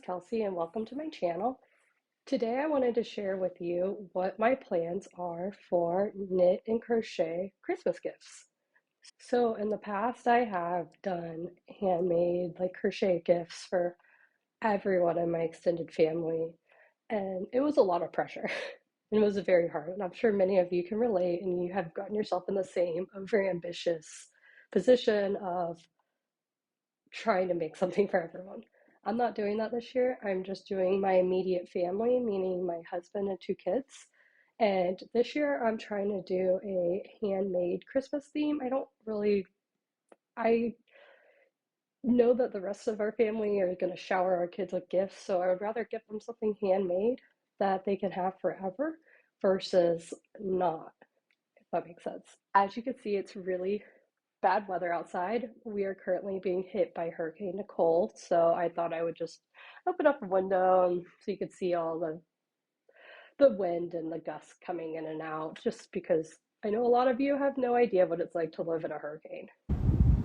Kelsey, and welcome to my channel. Today I wanted to share with you what my plans are for knit and crochet Christmas gifts. So in the past I have done handmade crochet gifts for everyone in my extended family, and it was a lot of pressure. It was very hard, and I'm sure many of you can relate, and you have gotten yourself in the same very ambitious position of trying to make something for everyone. I'm not doing that this year. I'm just doing my immediate family, meaning my husband and two kids. And this year I'm trying to do a handmade Christmas theme. I know that the rest of our family are going to shower our kids with gifts, so I would rather give them something handmade that they can have forever versus not, if that makes sense. As you can see, it's really bad weather outside. We are currently being hit by Hurricane Nicole, so I thought I would just open up a window so you could see all the wind and the gusts coming in and out, just because I know a lot of you have no idea what it's like to live in a hurricane.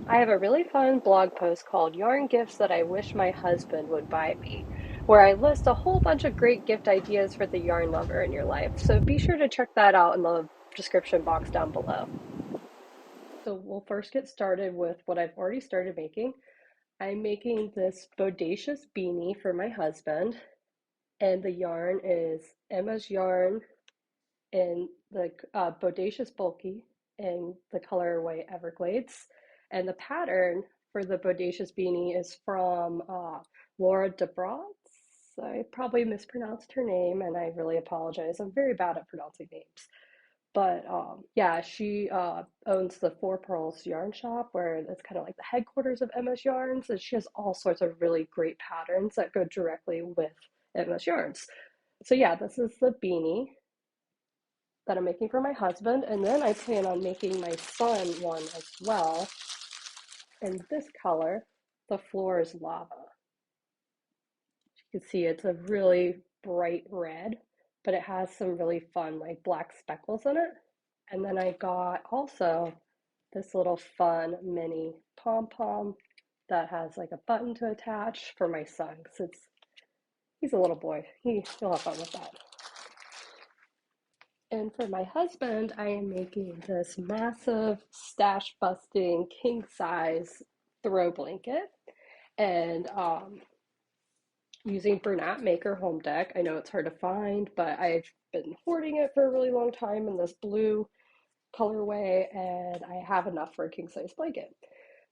I have a really fun blog post called Yarn Gifts That I Wish My Husband Would Buy Me, where I list a whole bunch of great gift ideas for the yarn lover in your life. So be sure to check that out in the description box down below. So we'll first get started with what I've already started making. I'm making this bodacious beanie for my husband, and the yarn is Emma's yarn in the Bodacious Bulky in the colorway Everglades. And the pattern for the Bodacious beanie is from Laura DeBrotz. I probably mispronounced her name, and I really apologize. I'm very bad at pronouncing names. But yeah, she owns the Four Pearls Yarn Shop, where it's kind of like the headquarters of Emma's Yarns, and she has all sorts of really great patterns that go directly with Emma's Yarns. So yeah, this is the beanie that I'm making for my husband, and then I plan on making my son one as well. In this color, the floor is lava. You can see it's a really bright red, but it has some really fun like black speckles in it. And then I got also this little fun mini pom-pom that has like a button to attach for my son, because he's a little boy. He'll have fun with that. And for my husband, I am making this massive stash busting king size throw blanket, and using Bernat Maker Home Deck. I know it's hard to find, but I've been hoarding it for a really long time in this blue colorway, and I have enough for a king size blanket.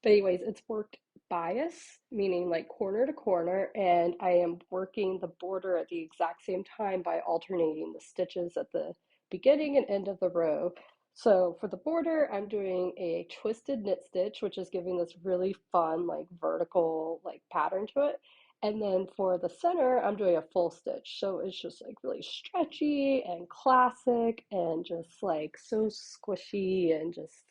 But anyways, it's worked bias, meaning like corner to corner, and I am working the border at the exact same time by alternating the stitches at the beginning and end of the row. So for the border, I'm doing a twisted knit stitch, which is giving this really fun like vertical like pattern to it. And then for the center, I'm doing a full stitch. So it's just like really stretchy and classic and just like so squishy and just,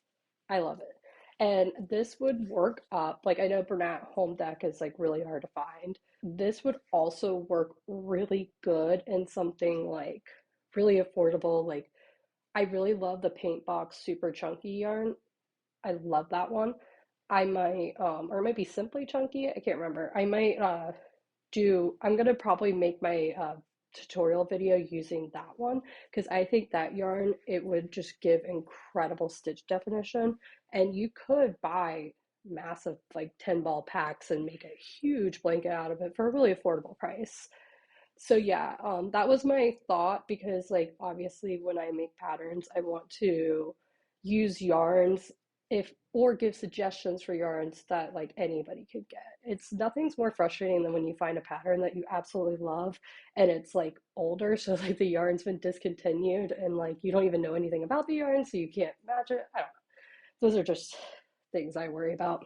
I love it. And this would work up, like I know Bernat Home Deck is like really hard to find. This would also work really good in something like really affordable. Like I really love the Paint Box Super Chunky yarn. I love that one. I might, or it might be Simply Chunky. I can't remember. I might I'm gonna probably make my tutorial video using that one, because I think that yarn, it would just give incredible stitch definition, and you could buy massive like 10 ball packs and make a huge blanket out of it for a really affordable price. So yeah, that was my thought, because like obviously when I make patterns, I want to use yarns, if or give suggestions for yarns that like anybody could get. It's nothing's more frustrating than when you find a pattern that you absolutely love and it's like older, so like the yarn's been discontinued and like you don't even know anything about the yarn, so you can't match it. I don't know. Those are just things I worry about.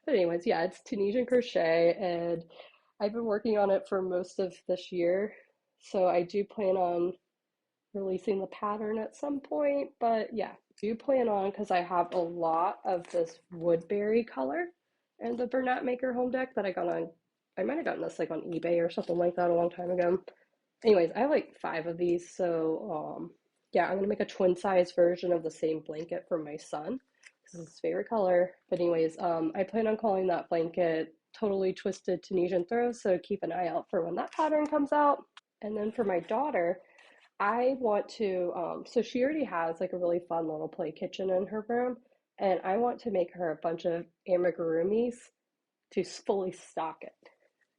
But anyways, yeah, it's Tunisian crochet, and I've been working on it for most of this year. So I do plan on releasing the pattern at some point. But yeah, I do plan on, because I have a lot of this Woodberry color and the Bernat Maker Home Deck that I got on, I might have gotten this like on eBay or something like that a long time ago. Anyways, I have like 5 of these. So yeah, I'm gonna make a twin size version of the same blanket for my son. This is his favorite color. But anyways, I plan on calling that blanket totally twisted Tunisian throws, so keep an eye out for when that pattern comes out. And then for my daughter, I want to, so she already has like a really fun little play kitchen in her room, and I want to make her a bunch of amigurumis to fully stock it.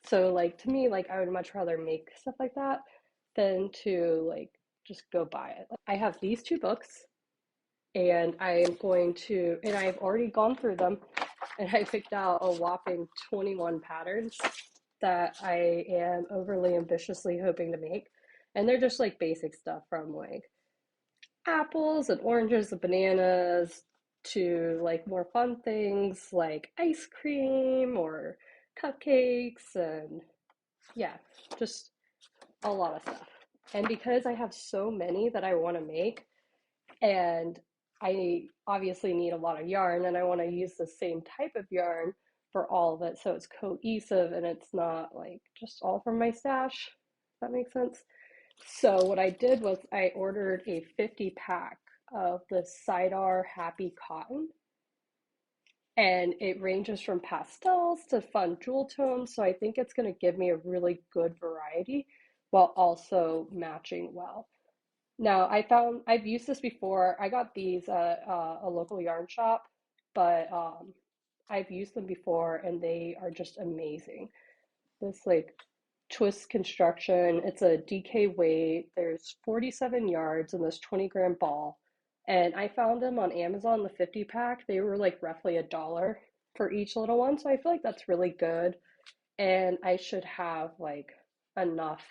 So like to me, like I would much rather make stuff like that than to like just go buy it. Like, I have these two books and I am going to, and I've already gone through them and I picked out a whopping 21 patterns that I am overly ambitiously hoping to make. And they're just like basic stuff from like apples and oranges and bananas to like more fun things like ice cream or cupcakes and yeah, just a lot of stuff. And because I have so many that I want to make, and I obviously need a lot of yarn and I want to use the same type of yarn for all of it so it's cohesive and it's not like just all from my stash, if that makes sense. So what I did was I ordered a 50 pack of the Sidar Happy Cotton, and it ranges from pastels to fun jewel tones. So I think it's going to give me a really good variety while also matching well. Now, I've used this before. I got these at a local yarn shop, but I've used them before and they are just amazing. This like twist construction, it's a DK weight. There's 47 yards in this 20-gram ball. And I found them on Amazon, the 50 pack. They were like roughly $1 for each little one. So I feel like that's really good. And I should have like enough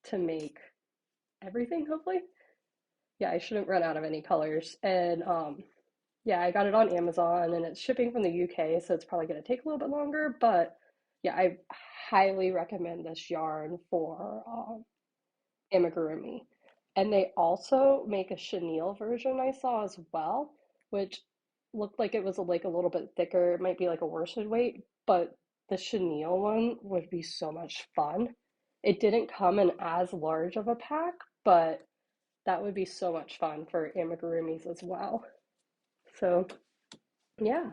to make everything, hopefully. Yeah, I shouldn't run out of any colors. And yeah, I got it on Amazon and it's shipping from the UK, so it's probably going to take a little bit longer. But yeah, I highly recommend this yarn for amigurumi. And they also make a chenille version I saw as well, which looked like it was like a little bit thicker. It might be like a worsted weight, but the chenille one would be so much fun. It didn't come in as large of a pack, but that would be so much fun for amigurumis as well. So, yeah,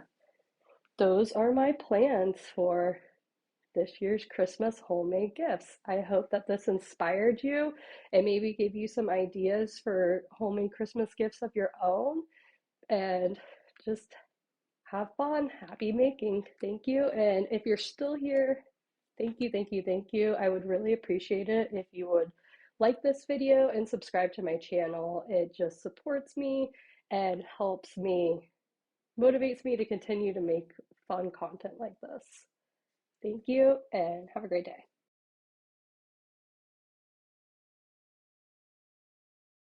those are my plans for this year's Christmas homemade gifts. I hope that this inspired you and maybe gave you some ideas for homemade Christmas gifts of your own. And just have fun. Happy making. Thank you. And if you're still here, thank you, thank you, thank you. I would really appreciate it if you would like this video and subscribe to my channel. It just supports me and helps me, motivates me to continue to make fun content like this. Thank you and have a great day.